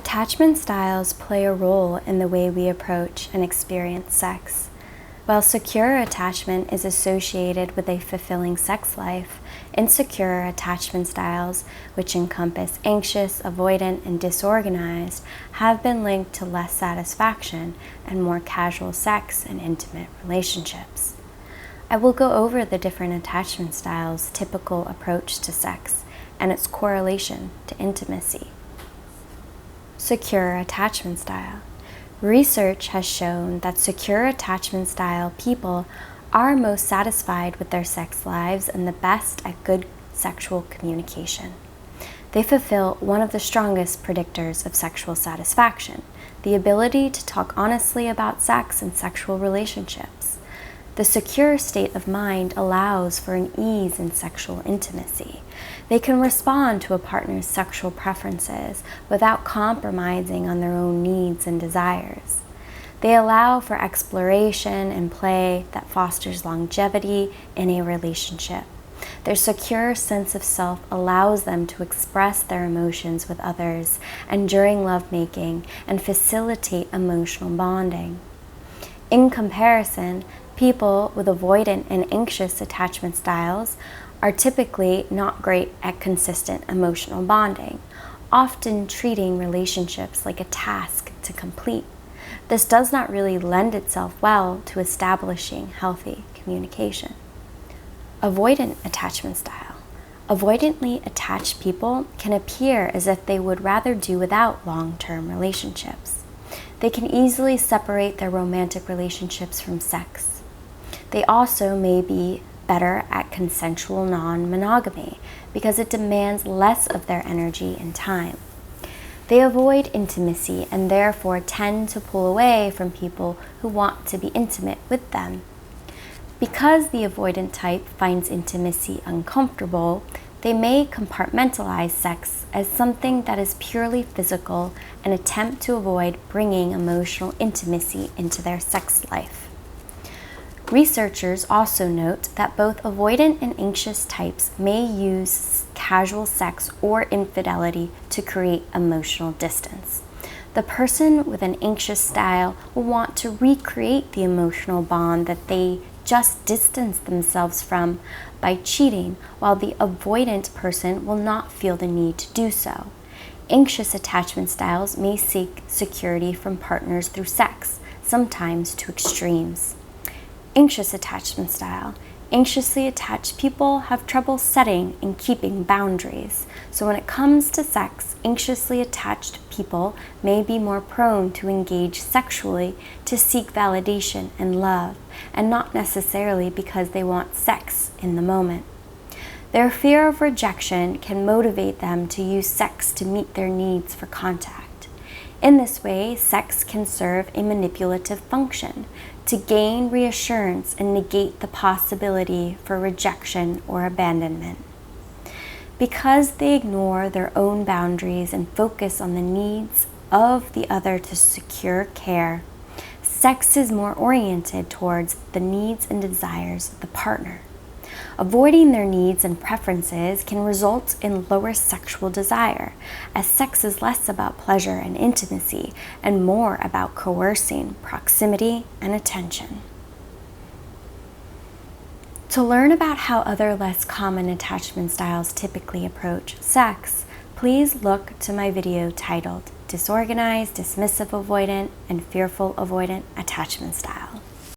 Attachment styles play a role in the way we approach and experience sex. While secure attachment is associated with a fulfilling sex life, insecure attachment styles, which encompass anxious, avoidant, and disorganized, have been linked to less satisfaction and more casual sex and intimate relationships. I will go over the different attachment styles' typical approach to sex and its correlation to intimacy. Secure attachment style. Research has shown that secure attachment style people are most satisfied with their sex lives and the best at good sexual communication. They fulfill one of the strongest predictors of sexual satisfaction, the ability to talk honestly about sex and sexual relationships. The secure state of mind allows for an ease in sexual intimacy. They can respond to a partner's sexual preferences without compromising on their own needs and desires. They allow for exploration and play that fosters longevity in a relationship. Their secure sense of self allows them to express their emotions with others and during lovemaking and facilitate emotional bonding. In comparison, people with avoidant and anxious attachment styles are typically not great at consistent emotional bonding, often treating relationships like a task to complete. This does not really lend itself well to establishing healthy communication. Avoidant attachment style. Avoidantly attached people can appear as if they would rather do without long-term relationships. They can easily separate their romantic relationships from sex. They also may be better at consensual non-monogamy because it demands less of their energy and time. They avoid intimacy and therefore tend to pull away from people who want to be intimate with them. Because the avoidant type finds intimacy uncomfortable, they may compartmentalize sex as something that is purely physical and attempt to avoid bringing emotional intimacy into their sex life. Researchers also note that both avoidant and anxious types may use casual sex or infidelity to create emotional distance. The person with an anxious style will want to recreate the emotional bond that they just distanced themselves from by cheating, while the avoidant person will not feel the need to do so. Anxious attachment styles may seek security from partners through sex, sometimes to extremes. Anxious attachment style. Anxiously attached people have trouble setting and keeping boundaries. So when it comes to sex, anxiously attached people may be more prone to engage sexually to seek validation and love, and not necessarily because they want sex in the moment. Their fear of rejection can motivate them to use sex to meet their needs for contact. In this way, sex can serve a manipulative function to gain reassurance and negate the possibility for rejection or abandonment. Because they ignore their own boundaries and focus on the needs of the other to secure care, sex is more oriented towards the needs and desires of the partner. Avoiding their needs and preferences can result in lower sexual desire, as sex is less about pleasure and intimacy and more about coercing proximity and attention. To learn about how other less common attachment styles typically approach sex, please look to my video titled Disorganized, Dismissive Avoidant, and Fearful Avoidant Attachment Style.